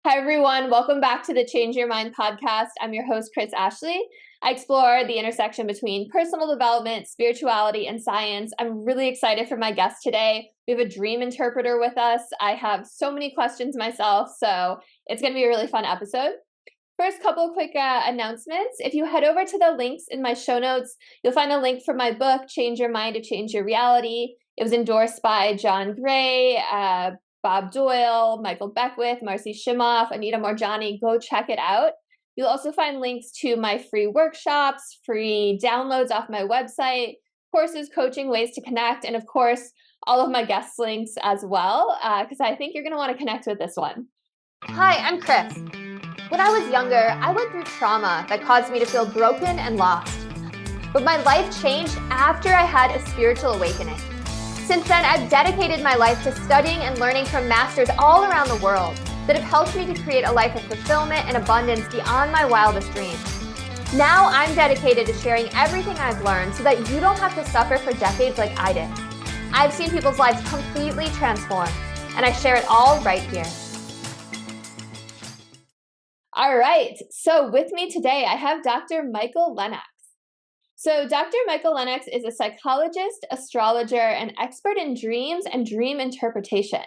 Hi, everyone. Welcome back to the Change Your Mind podcast. I'm your host, Kris Ashley. I explore the intersection between personal development, spirituality, and science. I'm really excited for my guest today. We have a dream interpreter with us. I have so many questions myself, so it's going to be a really fun episode. First, couple of quick announcements. If you head over to the links in my show notes, you'll find a link for my book, Change Your Mind to Change Your Reality. It was endorsed by John Gray, Bob Doyle, Michael Beckwith, Marcy Shimoff, Anita Morjani. Go check it out. You'll also find links to my free workshops, free downloads off my website, courses, coaching, ways to connect, and of course, all of my guest links as well, because I think you're going to want to connect with this one. Hi, I'm Kris. When I was younger, I went through trauma that caused me to feel broken and lost. But my life changed after I had a spiritual awakening. Since then, I've dedicated my life to studying and learning from masters all around the world that have helped me to create a life of fulfillment and abundance beyond my wildest dreams. Now I'm dedicated to sharing everything I've learned so that you don't have to suffer for decades like I did. I've seen people's lives completely transform, and I share it all right here. All right, so with me today, I have Dr. Michael Lennox. So Dr. Michael Lennox is a psychologist, astrologer, and expert in dreams and dream interpretation.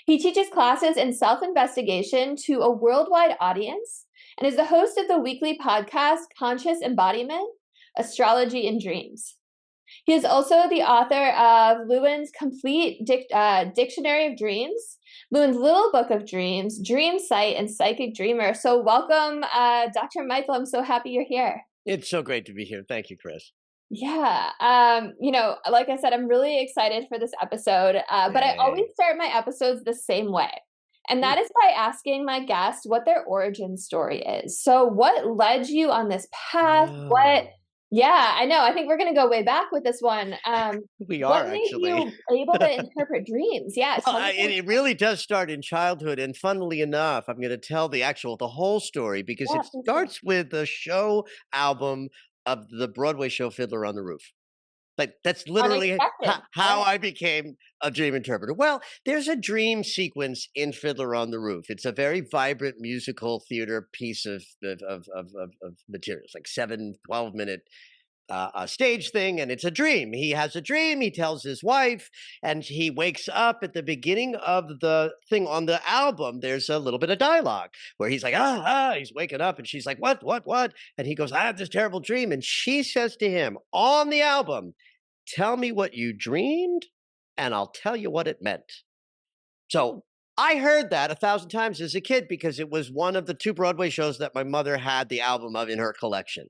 He teaches classes in self-investigation to a worldwide audience and is the host of the weekly podcast, Conscious Embodiment, Astrology and Dreams. He is also the author of Llewellyn's complete Dictionary of Dreams, Llewellyn's Little Book of Dreams, Dream Sight, and Psychic Dreamer. So welcome, Dr. Michael. I'm so happy you're here. It's so great to be here. Thank you, Kris. Yeah. Like I said, I'm really excited for this episode, but I always start my episodes the same way. And that is by asking my guest what their origin story is. So what led you on this path? Yeah, I know. I think we're going to go way back with this one. We are, what made actually. you able to interpret dreams? Yeah. Well, it really does start in childhood. And funnily enough, I'm going to tell the whole story because it starts with the show album of the Broadway show Fiddler on the Roof. Like, that's literally how I became a dream interpreter. Well, there's a dream sequence in Fiddler on the Roof. It's a very vibrant musical theater piece of materials, like 12-minute a stage thing, and it's a dream. He has a dream. He tells his wife, and he wakes up at the beginning of the thing on the album. There's a little bit of dialogue where he's like, he's waking up, and she's like, what? And he goes, I had this terrible dream. And she says to him on the album, tell me what you dreamed, and I'll tell you what it meant. So I heard that 1,000 times as a kid because it was one of the 2 Broadway shows that my mother had the album of in her collection.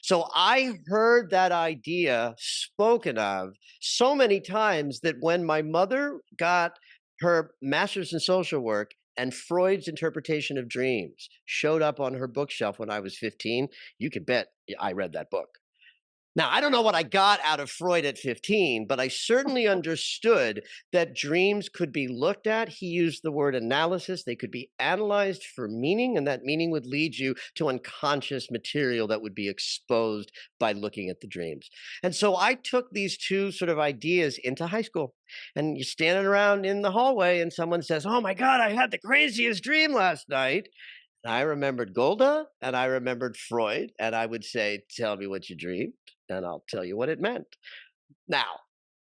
So I heard that idea spoken of so many times that when my mother got her master's in social work and Freud's interpretation of dreams showed up on her bookshelf when I was 15, you can bet I read that book. Now, I don't know what I got out of Freud at 15, but I certainly understood that dreams could be looked at. He used the word analysis. They could be analyzed for meaning, and that meaning would lead you to unconscious material that would be exposed by looking at the dreams. And so I took these 2 sort of ideas into high school. And you're standing around in the hallway, and someone says, oh my God, I had the craziest dream last night. And I remembered Golda, and I remembered Freud, and I would say, tell me what you dreamed, and I'll tell you what it meant. Now,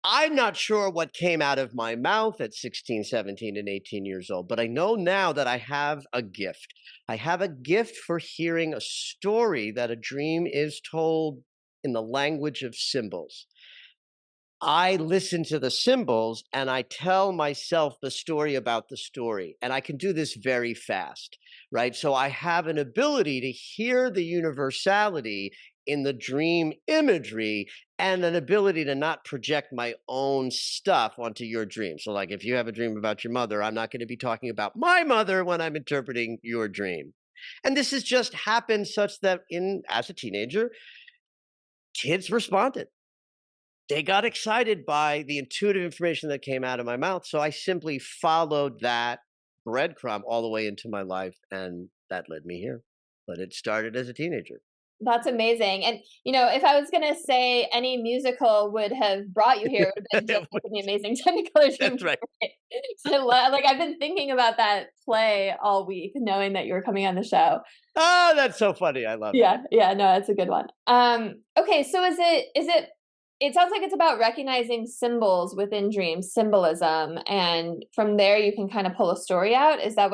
I'm not sure what came out of my mouth at 16, 17, and 18 years old, but I know now that I have a gift. I have a gift for hearing a story that a dream is told in the language of symbols. I listen to the symbols and I tell myself the story about the story. And I can do this very fast, right? So I have an ability to hear the universality in the dream imagery and an ability to not project my own stuff onto your dream. So like if you have a dream about your mother, I'm not going to be talking about my mother when I'm interpreting your dream. And this has just happened such that as a teenager, kids responded. They got excited by the intuitive information that came out of my mouth. So I simply followed that breadcrumb all the way into my life, and that led me here. But it started as a teenager. That's amazing. And, if I was gonna say any musical would have brought you here, it would have been just like the amazing Technicolor That's Dreamcoat. right. So, like, I've been thinking about that play all week, knowing that you were coming on the show. Oh, that's so funny. I love it. Yeah, yeah, no, that's a good one. Okay, so it sounds like it's about recognizing symbols within dreams, symbolism, and from there you can kind of pull a story out. Is that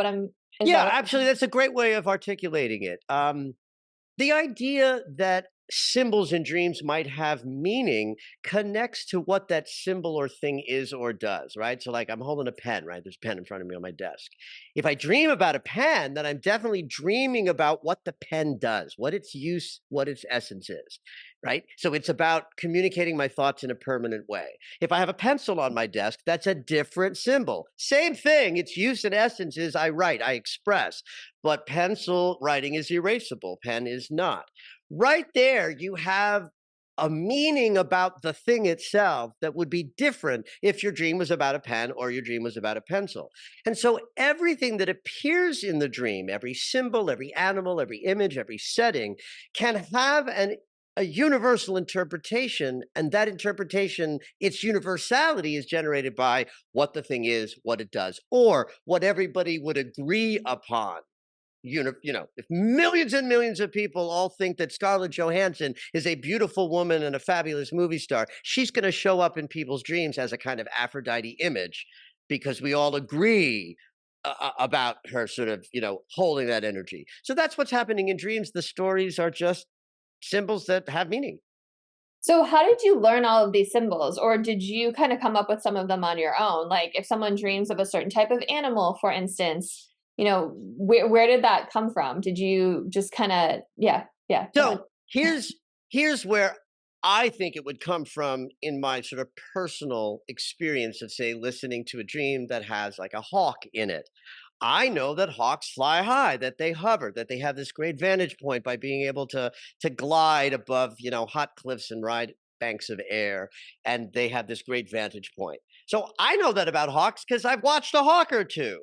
Yeah, what actually, that's a great way of articulating it. The idea that symbols in dreams might have meaning connects to what that symbol or thing is or does, right? So, like, I'm holding a pen, right? There's a pen in front of me on my desk. If I dream about a pen, then I'm definitely dreaming about what the pen does, what its use, what its essence is, right? So, it's about communicating my thoughts in a permanent way. If I have a pencil on my desk, that's a different symbol. Same thing, its use and essence is I write, I express. But pencil writing is erasable, pen is not. Right there, you have a meaning about the thing itself that would be different if your dream was about a pen or your dream was about a pencil. And so everything that appears in the dream, every symbol, every animal, every image, every setting, can have a universal interpretation, and that interpretation, its universality is generated by what the thing is, what it does, or what everybody would agree upon. If millions and millions of people all think that Scarlett Johansson is a beautiful woman and a fabulous movie star, she's going to show up in people's dreams as a kind of Aphrodite image because we all agree about her sort of, holding that energy. So that's what's happening in dreams. The stories are just symbols that have meaning. So how did you learn all of these symbols, or did you kind of come up with some of them on your own? Like if someone dreams of a certain type of animal, for instance, where did that come from? Did you just kind of yeah, go on. So here's where I think it would come from in my sort of personal experience of, say, listening to a dream that has like a hawk in it. I know that hawks fly high, that they hover, that they have this great vantage point by being able to glide above, hot cliffs and ride banks of air, and they have this great vantage point. So I know that about hawks because I've watched a hawk or two,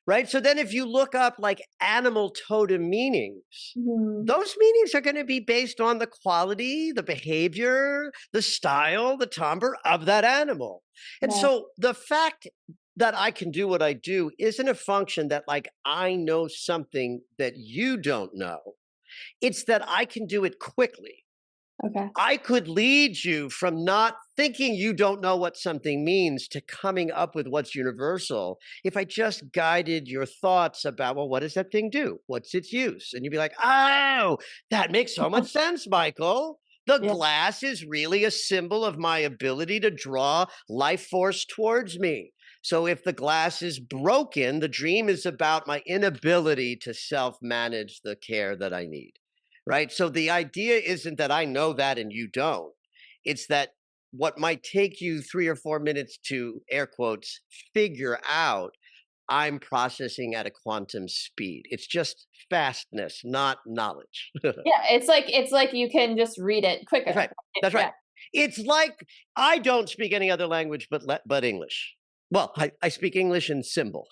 right? So then if you look up like animal totem meanings, Mhm. those meanings are going to be based on the quality, the behavior, the style, the timbre of that animal. And Right. so the fact that I can do what I do isn't a function that, like, I know something that you don't know. It's that I can do it quickly. Okay. I could lead you from not thinking you don't know what something means to coming up with what's universal if I just guided your thoughts about, well, what does that thing do? What's its use? And you'd be like, oh, that makes so much sense, Michael. The Yeah. glass is really a symbol of my ability to draw life force towards me. So if the glass is broken, the dream is about my inability to self manage the care that I need, right? So the idea isn't that I know that and you don't. It's that what might take you 3 or 4 minutes to, air quotes, figure out, I'm processing at a quantum speed. It's just fastness, not knowledge. Yeah, it's like you can just read it That's quicker. right. That's right. Yeah. It's like I don't speak any other language but English. Well, I speak English in symbol.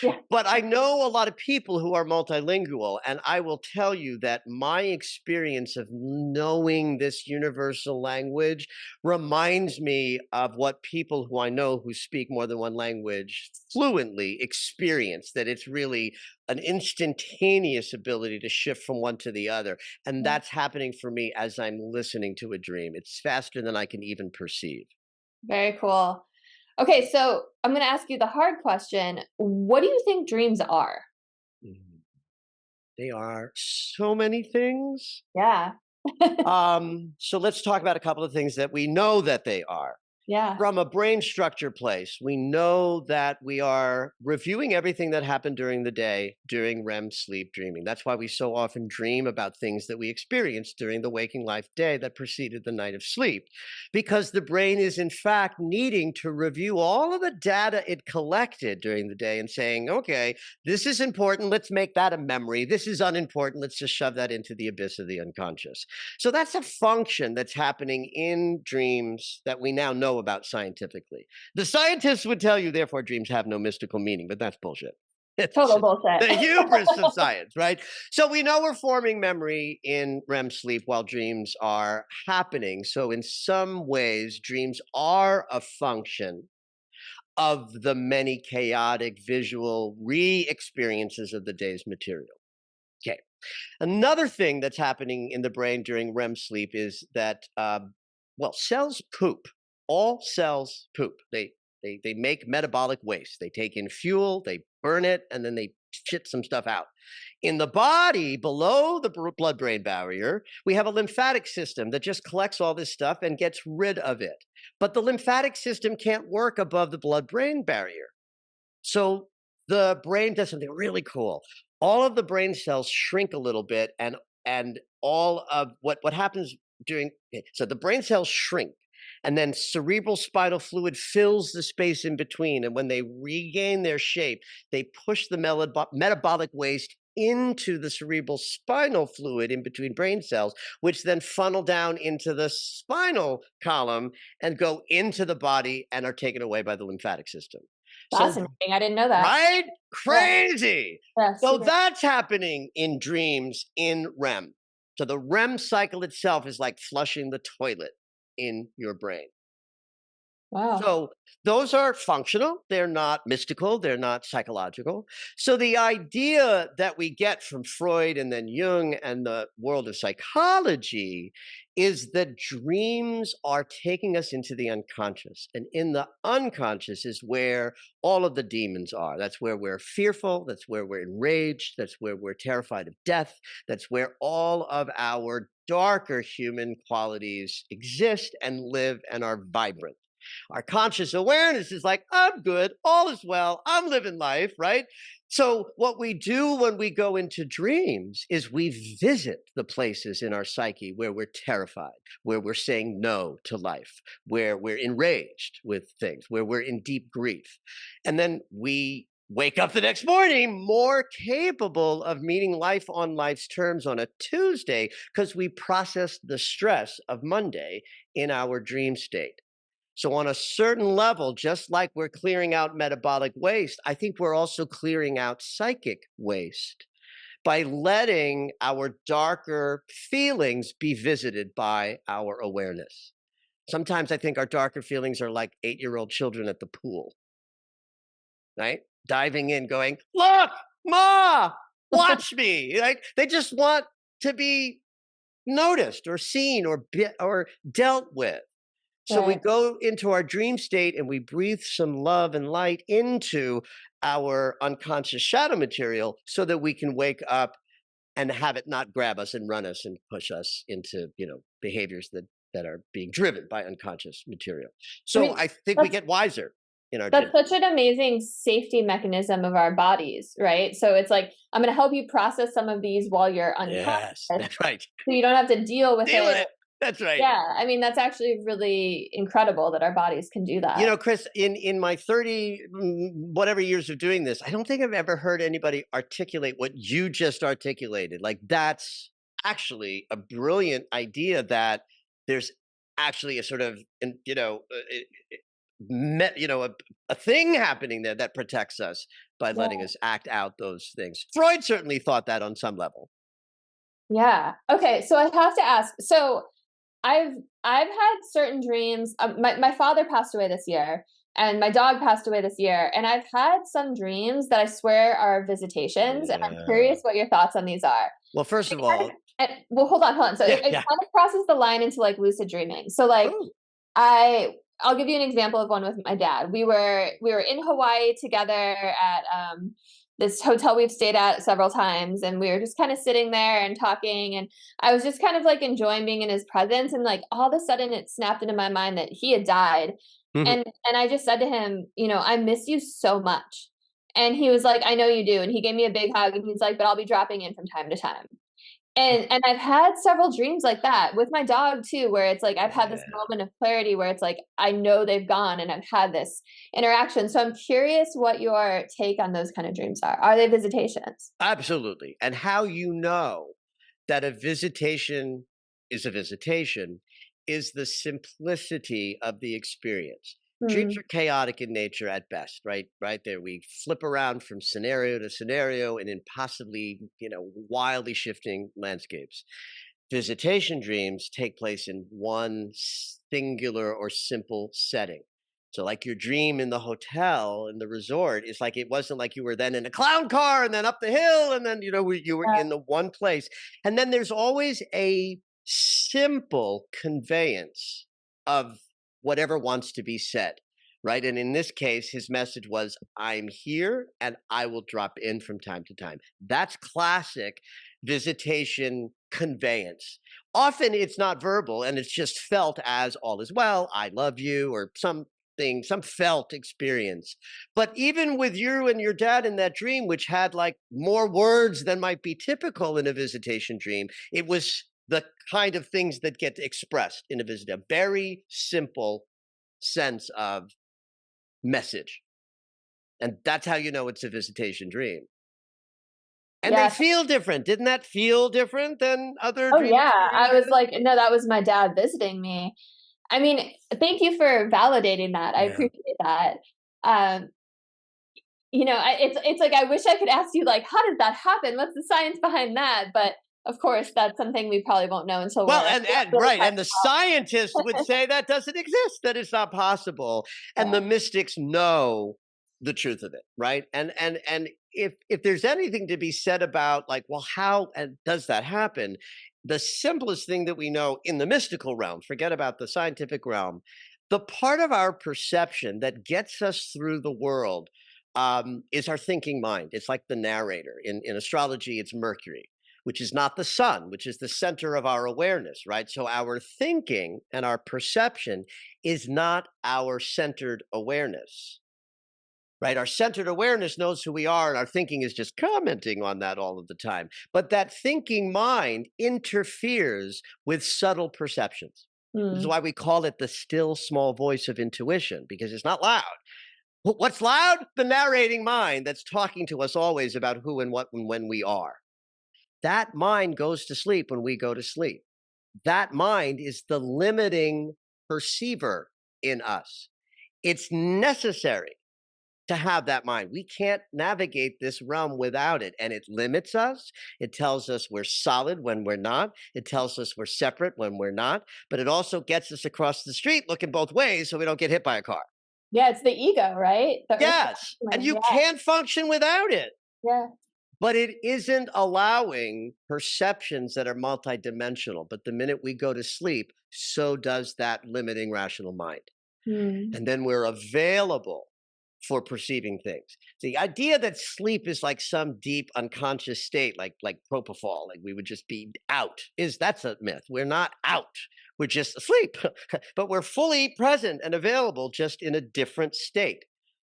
Yeah. But I know a lot of people who are multilingual, and I will tell you that my experience of knowing this universal language reminds me of what people who I know who speak more than one language fluently experience, that it's really an instantaneous ability to shift from one to the other. And Yeah. that's happening for me as I'm listening to a dream. It's faster than I can even perceive. Very cool. Okay, so I'm going to ask you the hard question. What do you think dreams are? Mhm. They are so many things. Yeah. So let's talk about a couple of things that we know that they are. Yeah. From a brain structure place, we know that we are reviewing everything that happened during the day during REM sleep dreaming. That's why we so often dream about things that we experienced during the waking life day that preceded the night of sleep, because the brain is, in fact, needing to review all of the data it collected during the day and saying, okay, this is important. Let's make that a memory. This is unimportant. Let's just shove that into the abyss of the unconscious. So that's a function that's happening in dreams that we now know about scientifically. The scientists would tell you, therefore, dreams have no mystical meaning, but that's bullshit. Total It's bullshit. the hubris of science, right? So we know we're forming memory in REM sleep while dreams are happening. So in some ways, dreams are a function of the many chaotic visual re-experiences of the day's material. Okay. Another thing that's happening in the brain during REM sleep is that, well, cells poop. All cells poop. They make metabolic waste. They take in fuel, they burn it, and then they shit some stuff out. In the body, below the blood-brain barrier, we have a lymphatic system that just collects all this stuff and gets rid of it. But the lymphatic system can't work above the blood-brain barrier. So the brain does something really cool. All of the brain cells shrink a little bit, and all of what happens during so the brain cells shrink, and then cerebral spinal fluid fills the space in between. And when they regain their shape, they push the metabolic waste into the cerebral spinal fluid in between brain cells, which then funnel down into the spinal column and go into the body and are taken away by the lymphatic system. So, Fascinating. I didn't know that. right? Yeah. Crazy. Yeah, So super. that's happening in dreams in REM. So the REM cycle itself is like flushing the toilet in your brain. Wow. So those are functional. They're not mystical. They're not psychological. So the idea that we get from Freud and then Jung and the world of psychology is that dreams are taking us into the unconscious. And in the unconscious is where all of the demons are. That's where we're fearful. That's where we're enraged. That's where we're terrified of death. That's where all of our darker human qualities exist and live and are vibrant. Our conscious awareness is like, I'm good, all is well, I'm living life, right? So, what we do when we go into dreams is we visit the places in our psyche where we're terrified, where we're saying no to life, where we're enraged with things, where we're in deep grief. And then we wake up the next morning more capable of meeting life on life's terms on a Tuesday because we processed the stress of Monday in our dream state. So, on a certain level, just like we're clearing out metabolic waste, I think we're also clearing out psychic waste by letting our darker feelings be visited by our awareness. Sometimes I think our darker feelings are like 8-year-old children at the pool, right? Diving in, going, look, Ma, watch me. Like they just want to be noticed or seen or dealt with. So we Right. go into our dream state and we breathe some love and light into our unconscious shadow material so that we can wake up and have it not grab us and run us and push us into, behaviors that are being driven by unconscious material. I So mean, I think we that's get wiser in our that's dreams. such an amazing safety mechanism of our bodies, right? So it's like, I'm going to help you process some of these while you're unconscious, Yes, so that's right. you don't have to deal with Deal with it. it. That's right. Yeah, I mean, that's actually really incredible that our bodies can do that. Kris, in my 30 whatever years of doing this, I don't think I've ever heard anybody articulate what you just articulated. Like that's actually a brilliant idea that there's actually a sort of, a thing happening there that protects us by Yeah. letting us act out those things. Freud certainly thought that on some level. Yeah. Okay, so I have to ask. So I've I've had certain dreams. My father passed away this year, and my dog passed away this year, and I've had some dreams that I swear are visitations, and I'm Yeah. curious what your thoughts on these are. Well, first It of kind all, well, hold on. So yeah, it yeah. kind of crosses the line into like lucid dreaming. So like Oh, I'll give you an example of one with my dad. We were in Hawaii together at this hotel we've stayed at several times, and we were just kind of sitting there and talking, and I was just kind of like enjoying being in his presence, and like all of a sudden it snapped into my mind that he had died. mhm. And I just said to him, I miss you so much. And he was like, I know you do. And he gave me a big hug, and he's like, but I'll be dropping in from time to time. And I've had several dreams like that with my dog too, where it's like I've had this Yeah. moment of clarity where it's like I know they've gone and I've had this interaction. So I'm curious what your take on those kind of dreams are. Are they visitations? Absolutely. And how you know that a visitation is a visitation is the simplicity of the experience. Dreams Hmm. are chaotic in nature at best, right? Right there, we flip around from scenario to scenario and in possibly, wildly shifting landscapes. Visitation dreams take place in one singular or simple setting. So, like your dream in the hotel in the resort, it's like it wasn't like you were then in a clown car and then up the hill and then you were in the one place. And then there's always a simple conveyance of whatever wants to be said, right? And in this case, his message was, I'm here and I will drop in from time to time. That's classic visitation conveyance. Often it's not verbal and it's just felt as all is well, I love you, or something, some felt experience. But even with you and your dad in that dream, which had like more words than might be typical in a visitation dream, it was the kind of things that get expressed in a visit, a very simple sense of message. And that's how you know it's a visitation dream. And they Yeah. feel different. Didn't that feel different than other Oh, dream yeah. I was experiences? like, no, that was my dad visiting me. I mean, thank you for validating that. I Yeah. appreciate that. Um, it's like I wish I could ask you like, how does that happen? What's the science behind that? But of course, that's something we probably won't know until Well, we're and really right, and the scientists would say that doesn't exist, that it's not possible, and yeah. the mystics know the truth of it, right? And if there's anything to be said about like, well, how and does that happen? The simplest thing that we know in the mystical realm, forget about the scientific realm, the part of our perception that gets us through the world is our thinking mind. It's like the narrator. In astrology, it's Mercury, which is not the sun, which is the center of our awareness, right? So our thinking and our perception is not our centered awareness, right? Our centered awareness knows who we are, and our thinking is just commenting on that all of the time. But that thinking mind interferes with subtle perceptions. This is Mm. why we call it the still small voice of intuition, because it's not loud. What's loud? The narrating mind that's talking to us always about who and what and when we are. That mind goes to sleep when we go to sleep. That mind is the limiting perceiver in us. It's necessary to have that mind. We can't navigate this realm without it. And it limits us. It tells us we're solid when we're not. It tells us we're separate when we're not. But it also gets us across the street looking both ways so we don't get hit by a car. Yeah, it's the ego, right? The earth. Yes. And you Yeah. can't function without it. Yeah. But it isn't allowing perceptions that are multidimensional. But the minute we go to sleep, so does that limiting rational mind. Mm. And then we're available for perceiving things. The idea that sleep is like some deep unconscious state, like propofol, like we would just be out, that's a myth. We're not out. We're just asleep, but we're fully present and available, just in a different state.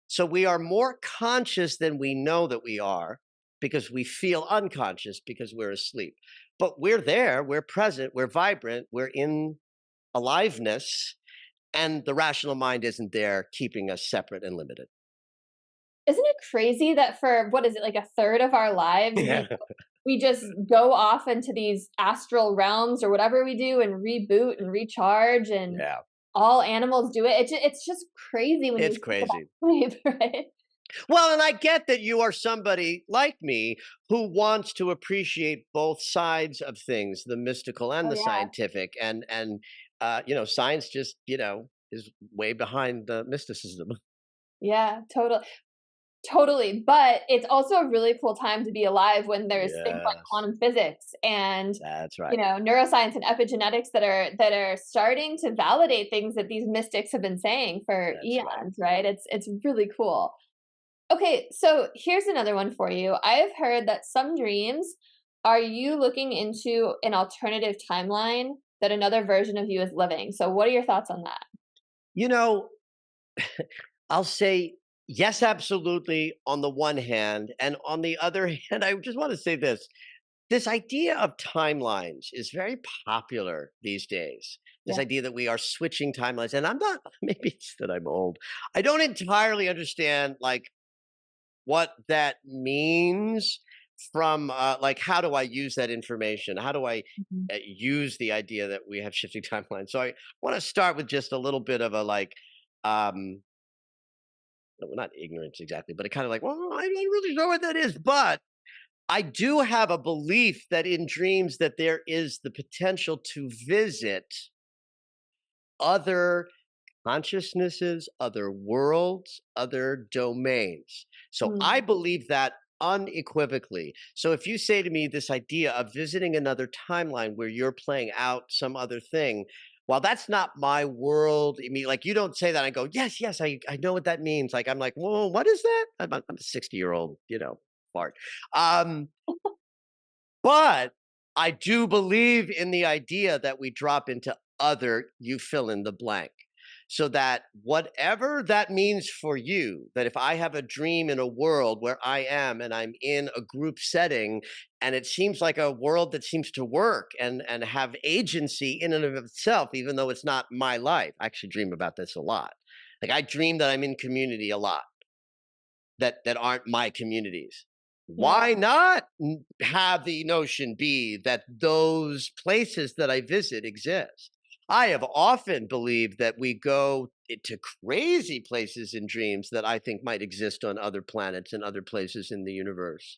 So we are more conscious than we know that we are because we feel unconscious because we're asleep. But we're there, we're present, we're vibrant, we're in aliveness, and the rational mind isn't there keeping us separate and limited. Isn't it crazy that for what is it, like a third of our lives, Yeah. we just go off into these astral realms or whatever we do and reboot and recharge, and Yeah. all animals do it. It's just crazy when you It's think about crazy. sleep, right? Well, and I get that you are somebody like me who wants to appreciate both sides of things, the mystical and Oh, the yeah. scientific. Science just, is way behind the mysticism. Yeah, totally, but it's also a really cool time to be alive when there's things like Yes. quantum physics and, That's right. neuroscience and epigenetics that are starting to validate things that these mystics have been saying for That's right. eons, right? It's really cool. Okay, so here's another one for you. I have heard that some dreams are you looking into an alternative timeline that another version of you is living. So what are your thoughts on that? You know, I'll say yes, absolutely, on the one hand. And on the other hand, I just want to say this idea of timelines is very popular these days. This Yeah. idea that we are switching timelines. And I'm not, maybe it's that I'm old. I don't entirely understand like what that means from like how do I use that information? How do I Mhm. use the idea that we have shifting timelines? So I want to start with just a little bit of a like um, well, not ignorance exactly, but it kind of like, well, I'm not really sure what that is. But I do have a belief that in dreams that there is the potential to visit other consciousnesses, other worlds, other domains. So I Mm. believe that unequivocally. So if you say to me this idea of visiting another timeline where you're playing out some other thing, while that's not my world, I mean, like you don't say that, I go, yes, yes, I know what that means. Like I'm like, whoa, what is that? I'm a 60-year-old, fart. Um, but I do believe in the idea that we drop into other, you fill in the blank. So that whatever that means for you, that if I have a dream in a world where I am and I'm in a group setting and it seems like a world that seems to work and have agency in and of itself, even though it's not my life. I actually dream about this a lot. Like I dream that I'm in community a lot that aren't my communities. Yeah. Why not have the notion be that those places that I visit exist? I have often believed that we go to crazy places in dreams that I think might exist on other planets and other places in the universe.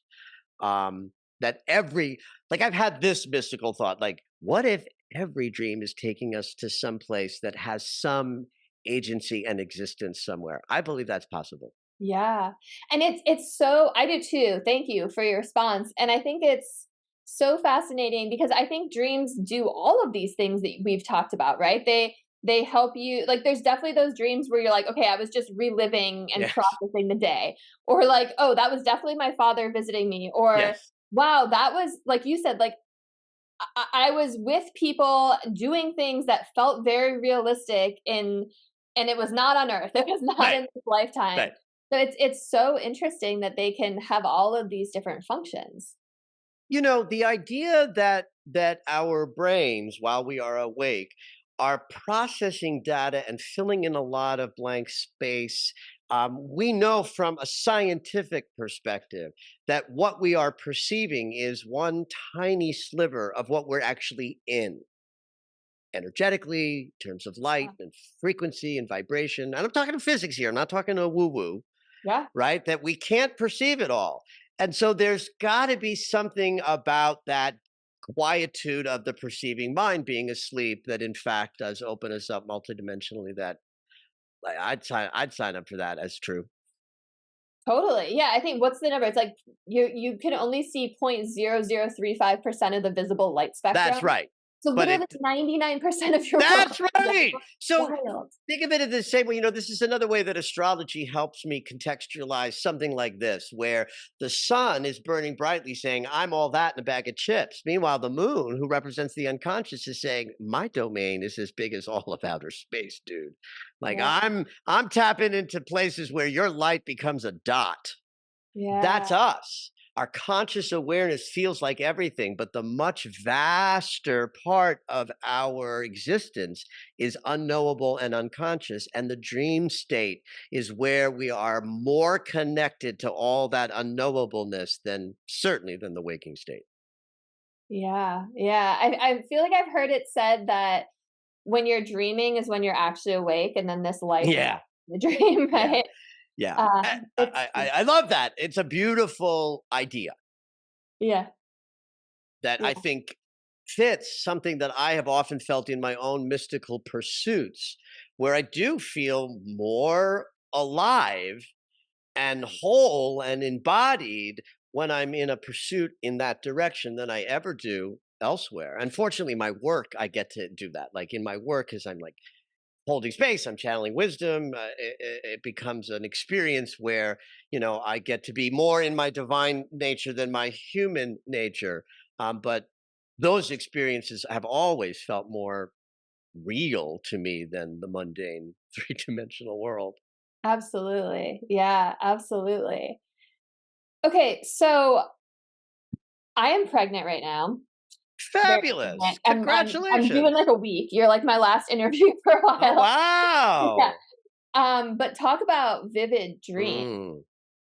Um, that like I've had this mystical thought, like, what if every dream is taking us to some place that has some agency and existence somewhere? I believe that's possible. Yeah. And it's so I do too. Thank you for your response. And I think it's so fascinating because I think dreams do all of these things that we've talked about, right? They help you like there's definitely those dreams where you're like, okay, I was just reliving and Yes. processing the day. Or like, oh, that was definitely my father visiting me. Or Yes. wow, that was like you said, like I was with people doing things that felt very realistic and it was not on Earth. It was not Right. in this lifetime. Right. So it's so interesting that they can have all of these different functions. The idea that our brains, while we are awake, are processing data and filling in a lot of blank space. We know from a scientific perspective that what we are perceiving is one tiny sliver of what we're actually in energetically, in terms of light Yeah. and frequency and vibration. And I'm talking physics here. I'm not talking to woo woo, Yeah. right? That we can't perceive it all. And so there's got to be something about that quietude of the perceiving mind being asleep that in fact does open us up multidimensionally. That like, I'd sign up for that as true. Totally. Yeah, I think what's the number? It's like you can only see 0.0035% of the visible light That's spectrum. right. So But literally it 99% of your world That's is right. So wild. think of it in the same way. This is another way that astrology helps me contextualize something like this, where the sun is burning brightly, saying, I'm all that in a bag of chips. Meanwhile, the moon, who represents the unconscious, is saying, my domain is as big as all of outer space, dude. Like Yeah. I'm tapping into places where your light becomes a dot. Yeah. That's us. Our conscious awareness feels like everything, but the much vaster part of our existence is unknowable and unconscious. And the dream state is where we are more connected to all that unknowableness than certainly than the waking state. Yeah. Yeah. I feel like I've heard it said that when you're dreaming is when you're actually awake, and then this life is Yeah. the dream, Yeah. right? Yeah. It's I love that. It's a beautiful idea yeah, that I yeah, think fits something that I have often felt in my own mystical pursuits, where I do feel more alive and whole and embodied when I'm in a pursuit in that direction than I ever do elsewhere. Unfortunately, my work, I get to do that. Like in my work, as I'm like holding space, I'm channeling wisdom. It becomes an experience where, I get to be more in my divine nature than my human nature. But those experiences have always felt more real to me than the mundane three-dimensional world. absolutely. Yeah, absolutely. Okay, so I am pregnant right now. Very Fabulous. pregnant. I'm due in Congratulations. like a week. You're like my last interview for a Oh, while. Yeah. wow. But talk about vivid dreams. Mm.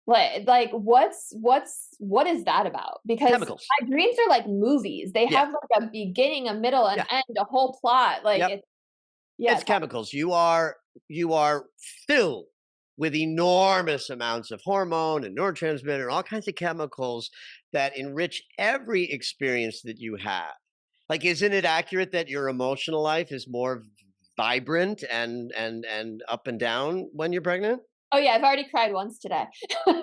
Like what is that about? Because Chemicals. my dreams are like movies. They Yeah. have like a beginning, a middle, an Yeah. end, a whole plot. Like Yep. it's yeah, It's chemicals. You are you are filled with enormous amounts of hormone and neurotransmitter and all kinds of chemicals that enrich every experience that you have. Like, isn't it accurate that your emotional life is more vibrant and up and down when you're pregnant? Oh yeah, I've already cried once today.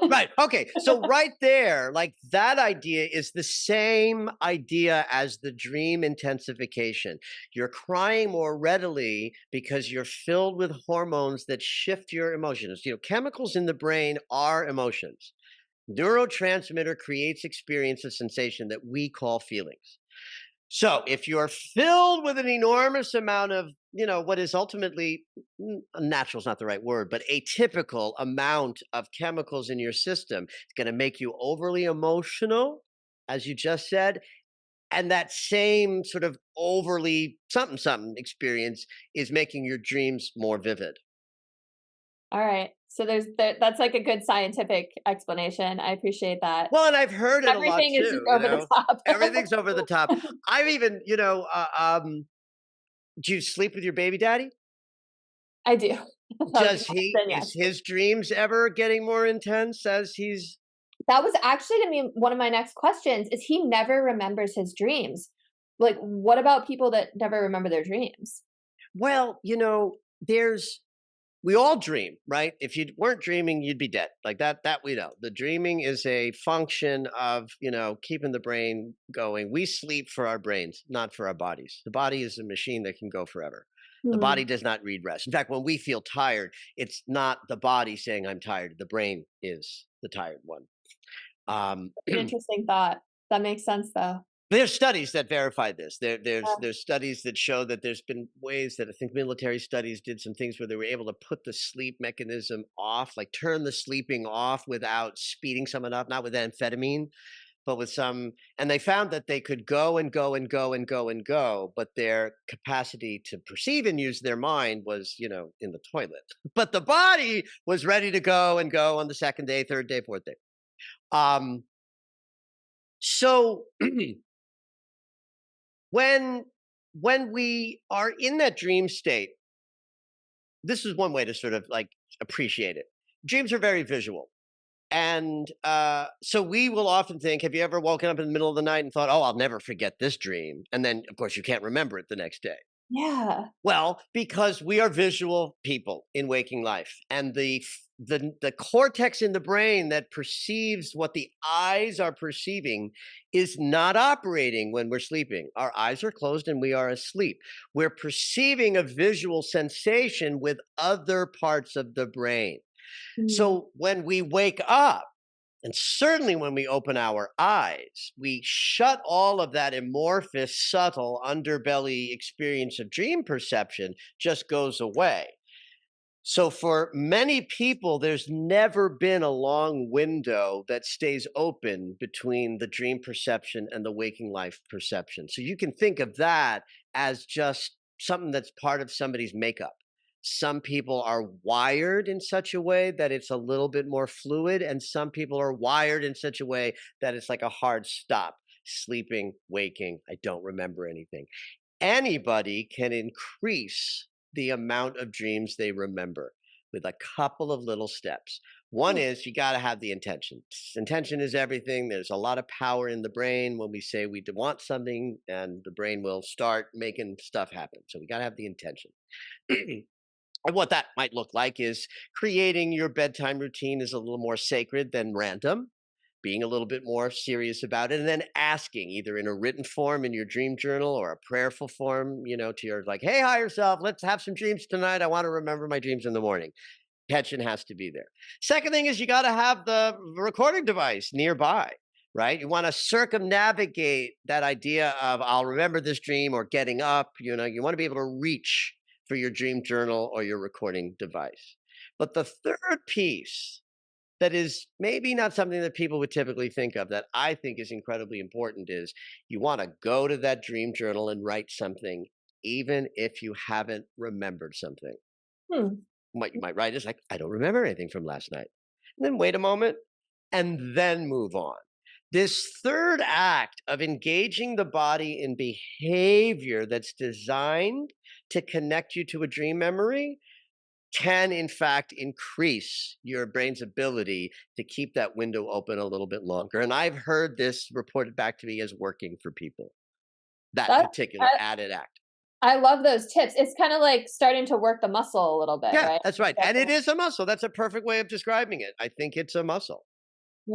Right. Okay. So right there, like that idea is the same idea as the dream intensification. You're crying more readily because you're filled with hormones that shift your emotions. Chemicals in the brain are emotions. Neurotransmitter creates experience of sensation that we call feelings. So if you're filled with an enormous amount of, what is ultimately natural is not the right word, but atypical amount of chemicals in your system, it's going to make you overly emotional, as you just said. And that same sort of overly something something experience is making your dreams more vivid. All right. So that's like a good scientific explanation. I appreciate that. Well, and I've heard it a lot Everything is just too, over the top. everything's over the top. I've even, do you sleep with your baby daddy? I do. Does he Then is yes. his dreams ever getting more intense as he's That was actually gonna be one of my next questions, is he never remembers his dreams. Like, what about people that never remember their dreams? well, there's we all dream, right? If you weren't dreaming, you'd be dead. Like that we know. The dreaming is a function of, keeping the brain going. We sleep for our brains, not for our bodies. The body is a machine that can go forever. The Hmm, body does not read rest. In fact, when we feel tired, it's not the body saying I'm tired. The brain is the tired one. Um, an interesting thought. That makes sense though. There's studies that verify this. There's Yeah. there's studies that show that there's been ways that I think military studies did some things where they were able to put the sleep mechanism off, like turn the sleeping off without speeding someone up, not with amphetamine, but with some, and they found that they could go and go and go and go and go, but their capacity to perceive and use their mind was, in the toilet. But the body was ready to go and go on the second day, third day, fourth day. Um, so when we are in that dream state, this is one way to sort of like appreciate it. Dreams are very visual. And so we will often think, have you ever woken up in the middle of the night and thought, oh, I'll never forget this dream? And then, of course, you can't remember it the next day. Yeah. Well, because we are visual people in waking life, and the cortex in the brain that perceives what the eyes are perceiving is not operating when we're sleeping. Our eyes are closed and we are asleep. We're perceiving a visual sensation with other parts of the brain. Mm, So when we wake up, and certainly when we open our eyes, we shut all of that amorphous, subtle underbelly experience of dream perception just goes away. So for many people, there's never been a long window that stays open between the dream perception and the waking life perception. So you can think of that as just something that's part of somebody's makeup. Some people are wired in such a way that it's a little bit more fluid, and some people are wired in such a way that it's like a hard stop. Sleeping, waking, I don't remember anything. Anybody can increase the amount of dreams they remember with a couple of little steps. One hmm. is you got to have the intention. Intention is everything. There's a lot of power in the brain when we say we want something, and the brain will start making stuff happen. So we got to have the intention. And what that might look like is creating your bedtime routine is a little more sacred than random, being a little bit more serious about it, and then asking either in a written form in your dream journal or a prayerful form, to your like, hey, higher self, let's have some dreams tonight. I want to remember my dreams in the morning. Attention has to be there. Second thing is you got to have the recording device nearby, right? You want to circumnavigate that idea of I'll remember this dream or getting up. You want to be able to reach for your dream journal or your recording device. But the third piece that is maybe not something that people would typically think of that I think is incredibly important is you want to go to that dream journal and write something, even if you haven't remembered something. Hmm. What you might write is like, I don't remember anything from last night. And then wait a moment and then move on. This third act of engaging the body in behavior that's designed to connect you to a dream memory can in fact increase your brain's ability to keep that window open a little bit longer. And I've heard this reported back to me as working for people, that That particular I added act. I love those tips. It's kinda like starting to work the muscle a little bit, Yeah, right? that's right. And it Definitely. is a muscle. That's a perfect way of describing it. I think it's a muscle.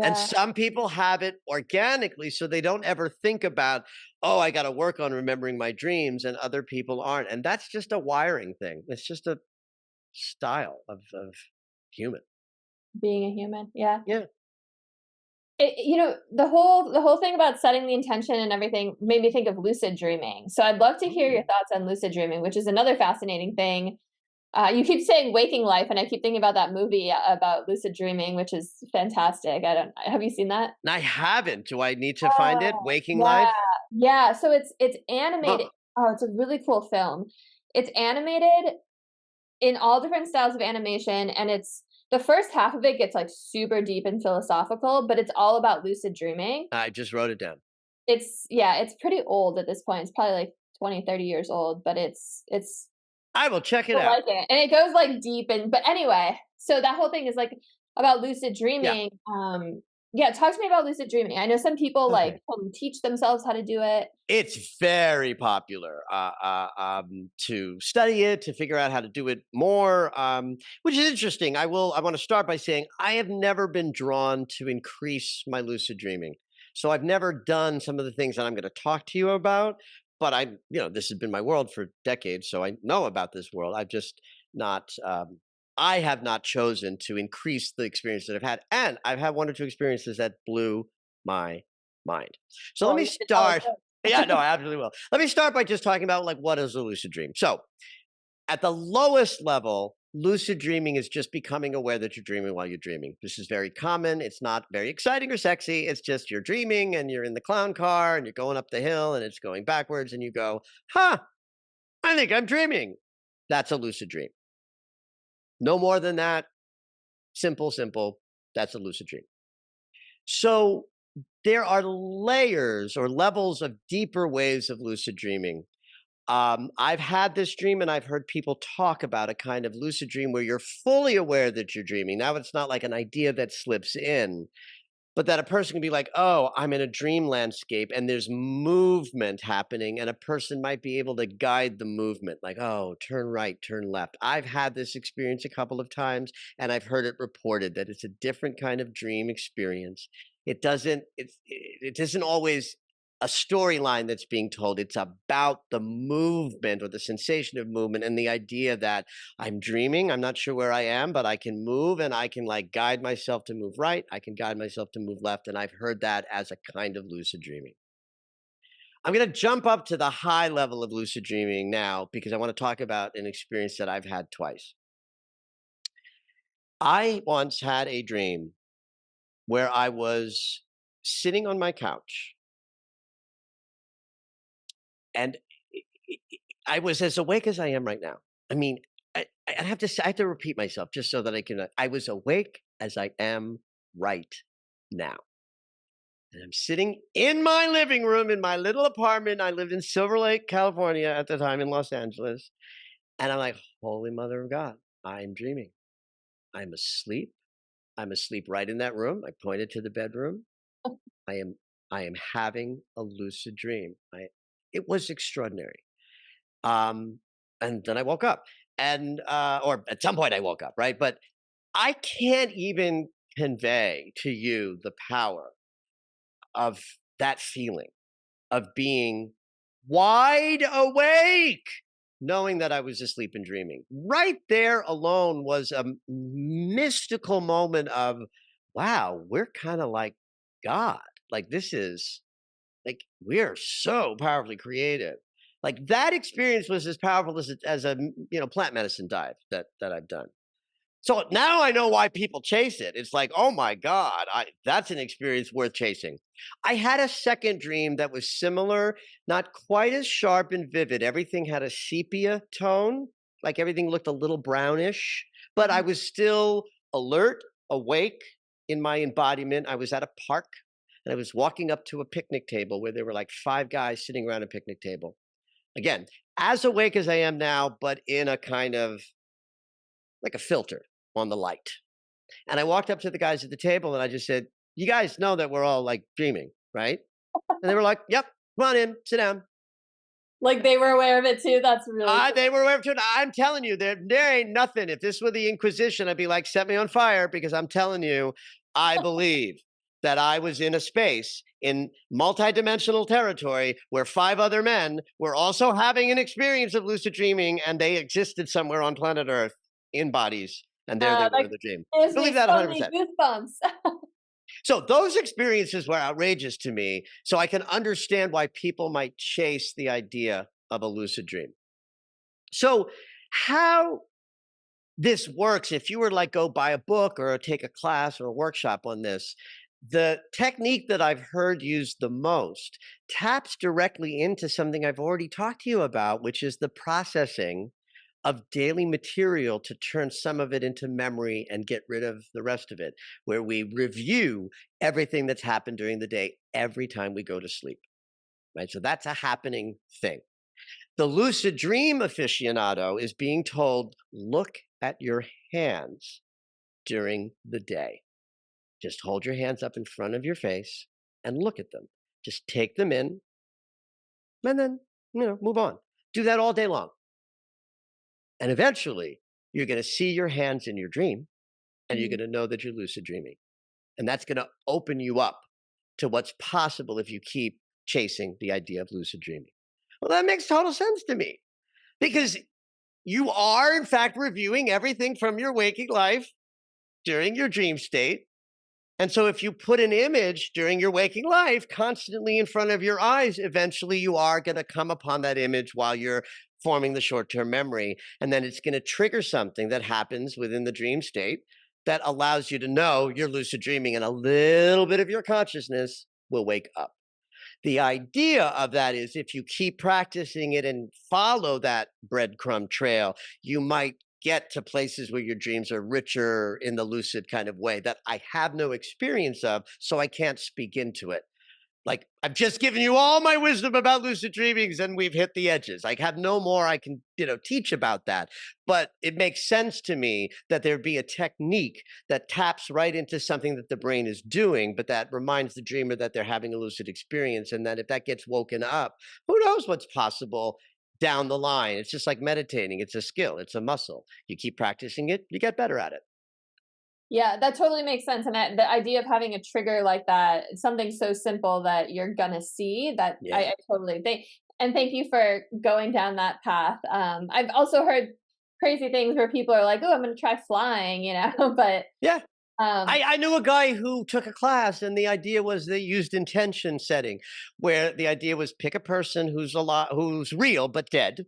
And Yeah, some people have it organically, so they don't ever think about, oh, I got to work on remembering my dreams, and other people aren't. And that's just a wiring thing. It's just a style of human. being a human, yeah. Yeah. The whole thing about setting the intention and everything made me think of lucid dreaming. So I'd love to hear your Mm. thoughts on lucid dreaming, which is another fascinating thing. You keep saying waking life, and I keep thinking about that movie about lucid dreaming, which is fantastic. I don't have you seen that? And I haven't. Do I need to find it? Oh, Waking yeah, Life? yeah. So it's animated. Huh. Oh, it's a really cool film. It's animated in all different styles of animation, and it's the first half of it gets like super deep and philosophical, but it's all about lucid dreaming. I just wrote it down. It's pretty old at this point. It's probably like 20, 30 years old, but it's I will check it I out. like it. And it goes like deep and but anyway, so that whole thing is like about lucid Yeah. dreaming. Yeah, talk to me about lucid dreaming. I know some people like Okay. can teach themselves how to do it. It's very popular to study it, to figure out how to do it more, which is interesting. I want to start by saying I have never been drawn to increase my lucid dreaming. So I've never done some of the things that I'm going to talk to you about. But this has been my world for decades, so I know about this world. I've just not. I have not chosen to increase the experience that I've had, and I've had one or two experiences that blew my mind. So let Well, me you should tell us start. Yeah, no, I absolutely will. Let me start by just talking about like what is a lucid dream. So, at the lowest level, lucid dreaming is just becoming aware that you're dreaming while you're dreaming. This is very common. It's not very exciting or sexy. It's just you're dreaming and you're in the clown car and you're going up the hill and it's going backwards and you go, "Huh, I think I'm dreaming." That's a lucid dream. No more than that. Simple, simple. That's a lucid dream. So, there are layers or levels of deeper waves of lucid dreaming. I've had this dream and I've heard people talk about a kind of lucid dream where you're fully aware that you're dreaming. Now it's not like an idea that slips in, but that a person can be like, oh, I'm in a dream landscape and there's movement happening, and a person might be able to guide the movement, like, oh, turn right, turn left. I've had this experience a couple of times and I've heard it reported that it's a different kind of dream experience. It isn't always a storyline that's being told. It's about the movement or the sensation of movement and the idea that I'm dreaming. I'm not sure where I am, but I can move and I can like guide myself to move right. I can guide myself to move left. And I've heard that as a kind of lucid dreaming. I'm going to jump up to the high level of lucid dreaming now because I want to talk about an experience that I've had twice. I once had a dream where I was sitting on my couch and I was as awake as I am right now. I mean, I have to say, I have to repeat myself just so that I can. I was awake as I am right now, and I'm sitting in my living room in my little apartment. I lived in Silver Lake, California at the time, in Los Angeles, and I'm like, "Holy Mother of God, I'm dreaming. I'm asleep. I'm asleep right in that room." I pointed to the bedroom. I am. I am having a lucid dream. It was extraordinary. Um, and then I woke up or at some point I woke up, right? But I can't even convey to you the power of that feeling of being wide awake, knowing that I was asleep and dreaming. Right there alone was a mystical moment of, wow, we're kind of like God. Like this is like, we're so powerfully creative. Like, that experience was as powerful as a, plant medicine dive that I've done. So now I know why people chase it. It's like, "Oh my god, that's an experience worth chasing." I had a second dream that was similar, not quite as sharp and vivid. Everything had a sepia tone, like everything looked a little brownish, but I Mhm. was still alert, awake in my embodiment. I was at a park and I was walking up to a picnic table where there were like 5 guys sitting around a picnic table. Again, as awake as I am now, but in a kind of like a filter on the light. And I walked up to the guys at the table and I just said, "You guys know that we're all like dreaming, right?" And they were like, "Yep, come on in, sit down." Like they were aware of it too. That's really cool. They were aware of it. I'm telling you, there ain't nothing. If this were the Inquisition, I'd be like, set me on fire, because I'm telling you, I believe that I was in a space in multidimensional territory where 5 other men were also having an experience of lucid dreaming, and they existed somewhere on planet Earth in bodies, and there they were Like in the dream. gives Believe me that so many 100%. goosebumps. So those experiences were outrageous to me. So I can understand why people might chase the idea of a lucid dream. So how this works, if you were like go buy a book or take a class or a workshop on this, the technique that I've heard used the most taps directly into something I've already talked to you about, which is the processing of daily material to turn some of it into memory and get rid of the rest of it, where we review everything that's happened during the day every time we go to sleep. Right? So that's a happening thing. The lucid dream aficionado is being told, look at your hands during the day. Just hold your hands up in front of your face and look at them. Just take them in and then, move on. Do that all day long. And eventually, you're going to see your hands in your dream and you're Mhm. going to know that you're lucid dreaming. And that's going to open you up to what's possible if you keep chasing the idea of lucid dreaming. Well, that makes total sense to me, because you are, in fact, reviewing everything from your waking life during your dream state. And so if you put an image during your waking life constantly in front of your eyes, eventually you are going to come upon that image while you're forming the short-term memory. And then it's going to trigger something that happens within the dream state that allows you to know you're lucid dreaming, and a little bit of your consciousness will wake up. The idea of that is, if you keep practicing it and follow that breadcrumb trail, you might get to places where your dreams are richer in the lucid kind of way that I have no experience of, so I can't speak into it. Like, I've just given you all my wisdom about lucid dreamings and we've hit the edges. I have no more I can, teach about that. But it makes sense to me that there'd be a technique that taps right into something that the brain is doing, but that reminds the dreamer that they're having a lucid experience, and that if that gets woken up, who knows what's possible down the line. It's just like meditating. It's a skill, it's a muscle. You keep practicing it, you get better at it. Yeah, that totally makes sense. And the idea of having a trigger like that, something so simple that you're gonna see that, I Yeah. totally think. And thank you for going down that path. I've also heard crazy things where people are like, "Oh, I'm gonna try flying," but Yeah. um, I knew a guy who took a class, and the idea was they used intention setting, where the idea was pick a person who's real but dead,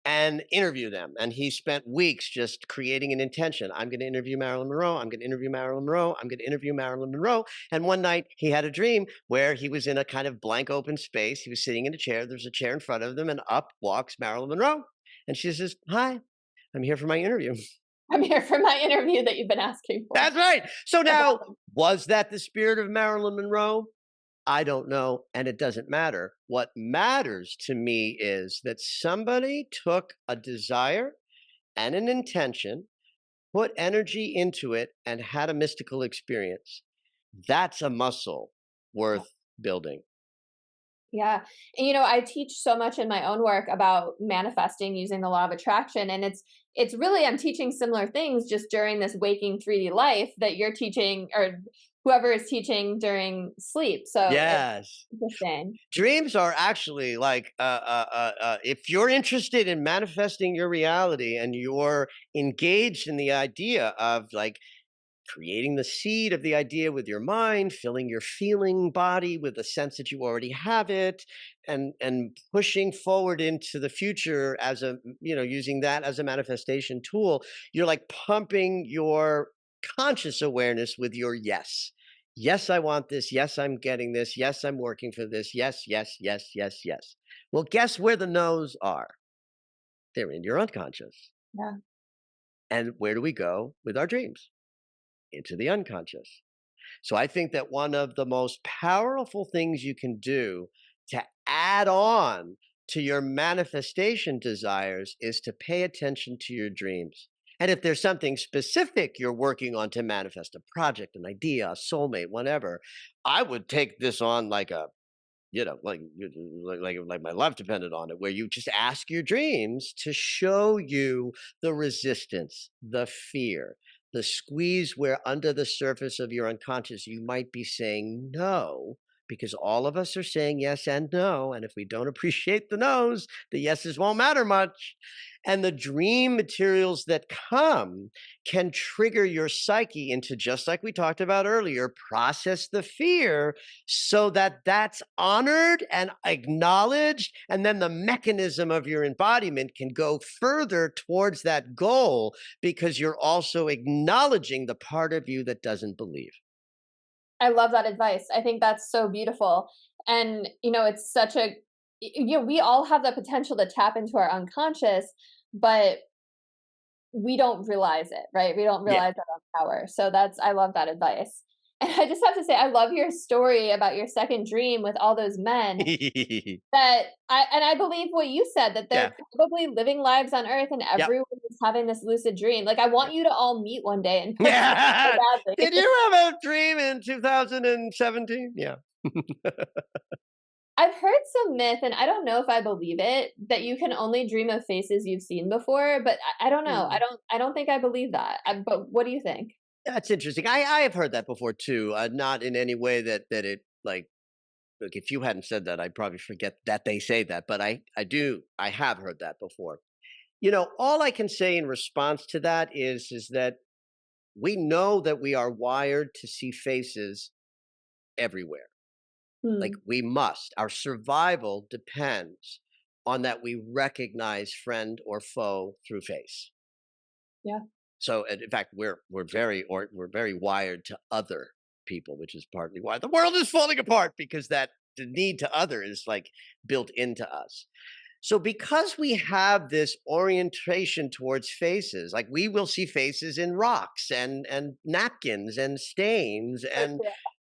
and interview them. And he spent weeks just creating an intention. I'm going to interview Marilyn Monroe. I'm going to interview Marilyn Monroe. I'm going to interview Marilyn Monroe. And one night he had a dream where he was in a kind of blank open space. He was sitting in a chair. There's a chair in front of them, and up walks Marilyn Monroe. And she says, "Hi, I'm here for my interview." I'm here for my interview that you've been asking for. That's right. So That's now, awesome. was that the spirit of Marilyn Monroe? I don't know, and it doesn't matter. What matters to me is that somebody took a desire and an intention, put energy into it, and had a mystical experience. That's a muscle worth building. Yeah. And I teach so much in my own work about manifesting using the law of attraction, and it's really, I'm teaching similar things just during this waking 3D life that you're teaching, or whoever is teaching during sleep. So it's Yes. interesting. Dreams are actually like, if you're interested in manifesting your reality and you're engaged in the idea of like creating the seed of the idea with your mind, filling your feeling body with the sense that you already have it, and pushing forward into the future as using that as a manifestation tool, you're like pumping your conscious awareness with your yes. Yes, I want this. Yes, I'm getting this. Yes, I'm working for this. Yes, yes, yes, yes, yes. Well, guess where the no's are? They're in your unconscious. Yeah. And where do we go with our dreams? Into the unconscious. So I think that one of the most powerful things you can do to add on to your manifestation desires is to pay attention to your dreams. And if there's something specific you're working on to manifest a project, an idea, a soulmate, whatever, I would take this on like a like my life depended on it, where you just ask your dreams to show you the resistance, the fear, the squeeze where under the surface of your unconscious you might be saying no, because all of us are saying yes and no. And if we don't appreciate the no's, the yeses won't matter much. And the dream materials that come can trigger your psyche into, just like we talked about earlier, process the fear so that that's honored and acknowledged, and then the mechanism of your embodiment can go further towards that goal because you're also acknowledging the part of you that doesn't believe. I love that advice. I think that's so beautiful. And, it's such we all have the potential to tap into our unconscious, but we don't realize it, right? We don't Yeah. realize our own power. So I love that advice. And I just have to say, I love your story about your second dream with all those men I believe what you said, that they're Yeah. probably living lives on Earth and Yep. everyone is having this lucid dream. Like, I want Yep. you to all meet one day in person so Yeah. badly. Did you have a dream in 2017? Yeah. I've heard some myth, and I don't know if I believe it, that you can only dream of faces you've seen before, but I don't know. Mm. I don't think I believe that. But what do you think? That's interesting. I have heard that before too. Not in any way that it like. Look, if you hadn't said that, I'd probably forget that they say that. But I have heard that before. All I can say in response to that is that we know that we are wired to see faces everywhere. Like Hmm. we must. Our survival depends on that we recognize friend or foe through face. Yeah. So, and in fact, we're very wired to other people, which is partly why the world is falling apart, because that the need to other is like built into us. So, because we have this orientation towards faces, like we will see faces in rocks and napkins and stains and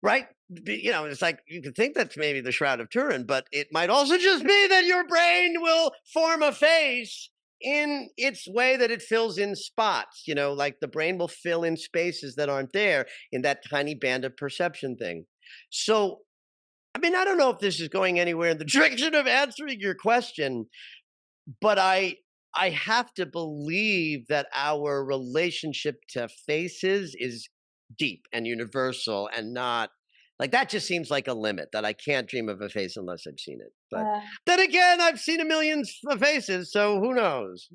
right. It's like you could think that's maybe the Shroud of Turin, but it might also just be that your brain will form a face in its way that it fills in spots, like the brain will fill in spaces that aren't there in that tiny band of perception thing. So, I mean, I don't know if this is going anywhere in the direction of answering your question, but I have to believe that our relationship to faces is deep and universal and not like that just seems like a limit that I can't dream of a face unless I've seen it. But Uh, then again, I've seen a million faces, so who knows?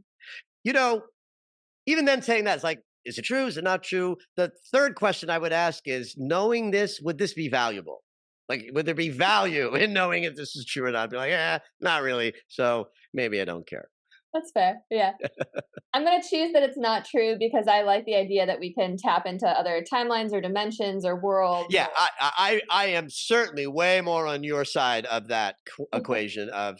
You know, Even then saying that, it's like, is it true? Is it not true? The third question I would ask is, knowing this, would this be valuable? Like, would there be value in knowing if this is true or not? I'd be like, yeah, not really. So maybe I don't care. that's fair. Yeah. I'm gonna choose that it's not true because I like the idea that we can tap into other timelines or dimensions or worlds Yeah, or I am certainly way more on your side of that equation of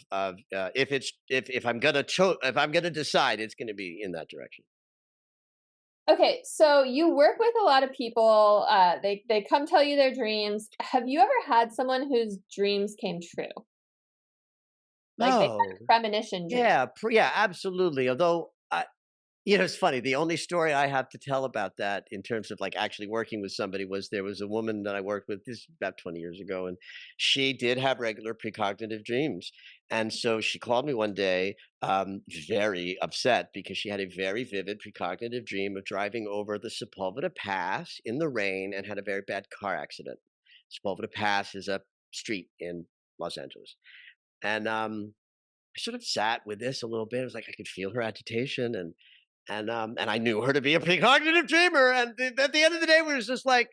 if I'm gonna if I'm gonna decide, it's gonna be in that direction. Okay, so you work with a lot of people. They come tell you their dreams. Have you ever had someone whose dreams came true? Like they had Oh, a premonition dream. yeah, yeah, absolutely. Although it's funny. The only story I have to tell about that in terms of like actually working with somebody was there was a woman that I worked with this about 20 years ago, and she did have regular precognitive dreams. And so she called me one day, very upset because she had a very vivid precognitive dream of driving over the Sepulveda Pass in the rain and had a very bad car accident. Sepulveda Pass is a street in Los Angeles. And I sort of sat with this a little bit. It was like I could feel her agitation, and I knew her to be a precognitive dreamer. And at the end of the day, we was just like,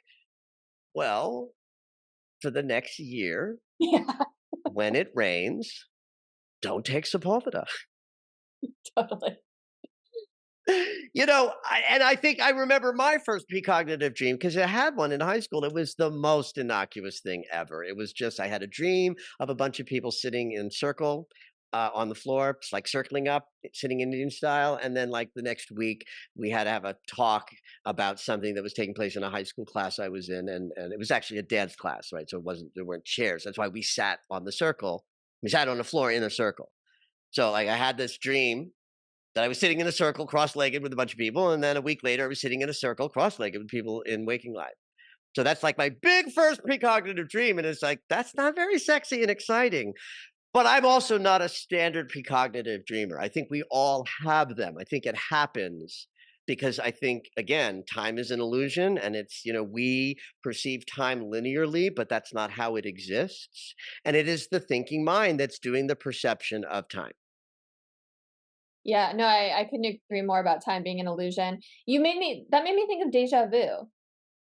well, for the next year, Yeah, when it rains, don't take Sepulveda. totally. And I think I remember my first precognitive dream because I had one in high school. It was the most innocuous thing ever. It was just I had a dream of a bunch of people sitting in circle on the floor, just like circling up, sitting Indian style. And then, like the next week, we had to have a talk about something that was taking place in a high school class I was in, and it was actually a dance class, right? So there weren't chairs. That's why we sat on the circle. We sat on the floor in a circle. So, like, I had this dream That I was sitting in a circle cross-legged with a bunch of people, and then a week later, I was sitting in a circle cross-legged with people in waking life. So that's like my big first precognitive dream, and it's like, that's not very sexy and exciting. But I'm also not a standard precognitive dreamer. I think we all have them. I think it happens because I think, again, time is an illusion and we perceive time linearly, but that's not how it exists. And it is the thinking mind that's doing the perception of time. Yeah, no, I couldn't agree more about time being an illusion. That made me think of deja vu,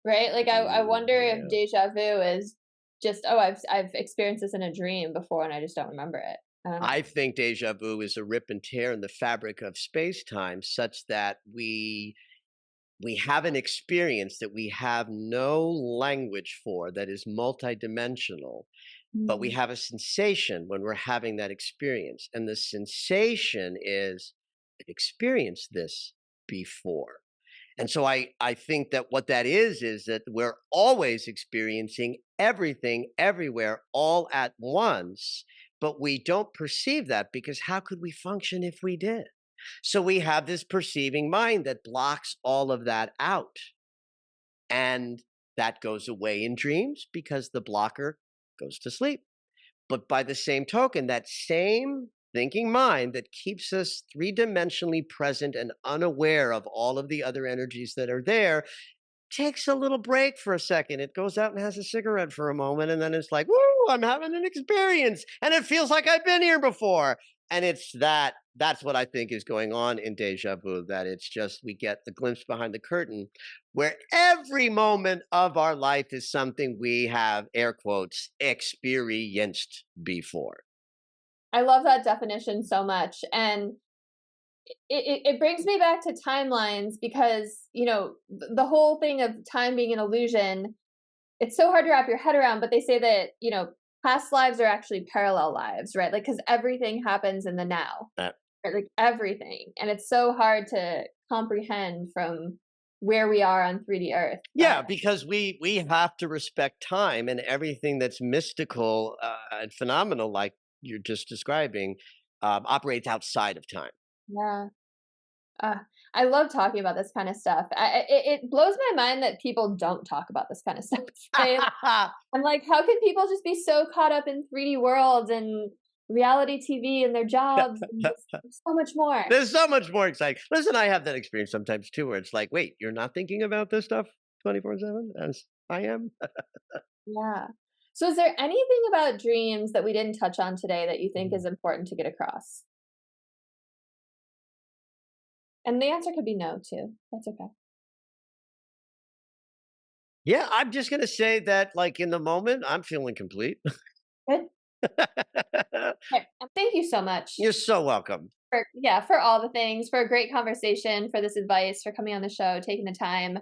right? Like I wonder if Yeah. deja vu is just, oh, I've experienced this in a dream before and I just don't remember it. I don't know. I think deja vu is a rip and tear in the fabric of space time such that we have an experience that we have no language for that is multidimensional, but we Mm. have a sensation when we're having that experience. And the sensation is, I've experienced this before. And so I think that what that is that we're always experiencing everything, everywhere, all at once, but we don't perceive that because how could we function if we did? So we have this perceiving mind that blocks all of that out. And that goes away in dreams because the blocker goes to sleep. But by the same token, that same thinking mind that keeps us three-dimensionally present and unaware of all of the other energies that are there takes a little break for a second. It goes out and has a cigarette for a moment, and then it's like, "Woo, I'm having an experience, and it feels like I've been here before." And that's what I think is going on in deja vu, that it's just we get a glimpse behind the curtain where every moment of our life is something we have, air quotes, experienced before. I love that definition so much. And it brings me back to timelines because, the whole thing of time being an illusion, it's so hard to wrap your head around, but they say that, past lives are actually parallel lives, right? Like, because everything happens in the now, Uh, right? Like everything. And it's so hard to comprehend from where we are on 3D Earth. yeah, because we have to respect time and everything that's mystical and phenomenal, like you're just describing, operates outside of time. Yeah. Uh, I love talking about this kind of stuff. It blows my mind that people don't talk about this kind of stuff. Right? I'm like, how can people just be so caught up in 3D worlds and reality TV and their jobs? And there's so much more. There's so much more exciting. Listen, I have that experience sometimes too, where it's like, wait, you're not thinking about this stuff 24/7 as I am? Yeah. So, is there anything about dreams that we didn't touch on today that you think Mhm. is important to get across? And the answer could be no, too. That's okay. Yeah, I'm just gonna say that, like, in the moment, I'm feeling complete. Good. Okay. Thank you so much You're so welcome. for all the things, for a great conversation, for this advice, for coming on the show, taking the time.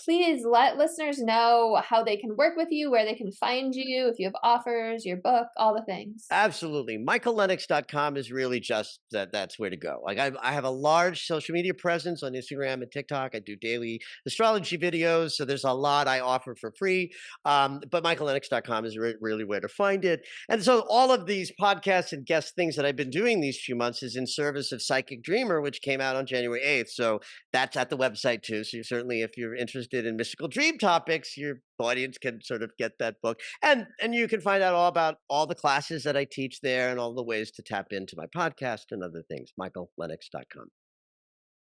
Please let listeners know how they can work with you, where they can find you, if you have offers, your book, all the things. Absolutely. MichaelLennox.com is really just that's where to go. Like I have a large social media presence on Instagram and TikTok. I do daily astrology videos. So there's a lot I offer for free. But MichaelLennox.com is really where to find it. And so all of these podcasts and guest things that I've been doing these few months is in service of Psychic Dreamer, which came out on January 8th. So that's at the website too. So you certainly, if you're interested in mystical dream topics, your audience can sort of get that book. And you can find out all about all the classes that I teach there and all the ways to tap into my podcast and other things. MichaelLennox.com.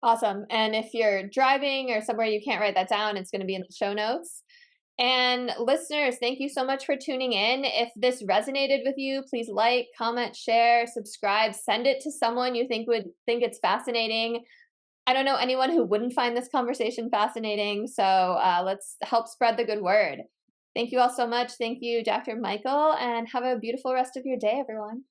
Awesome. And if you're driving or somewhere you can't write that down, it's going to be in the show notes. And listeners, thank you so much for tuning in. If this resonated with you, please like, comment, share, subscribe, send it to someone you think would think it's fascinating. I don't know anyone who wouldn't find this conversation fascinating. So let's help spread the good word. Thank you all so much. Thank you, Dr. Michael, and have a beautiful rest of your day, everyone.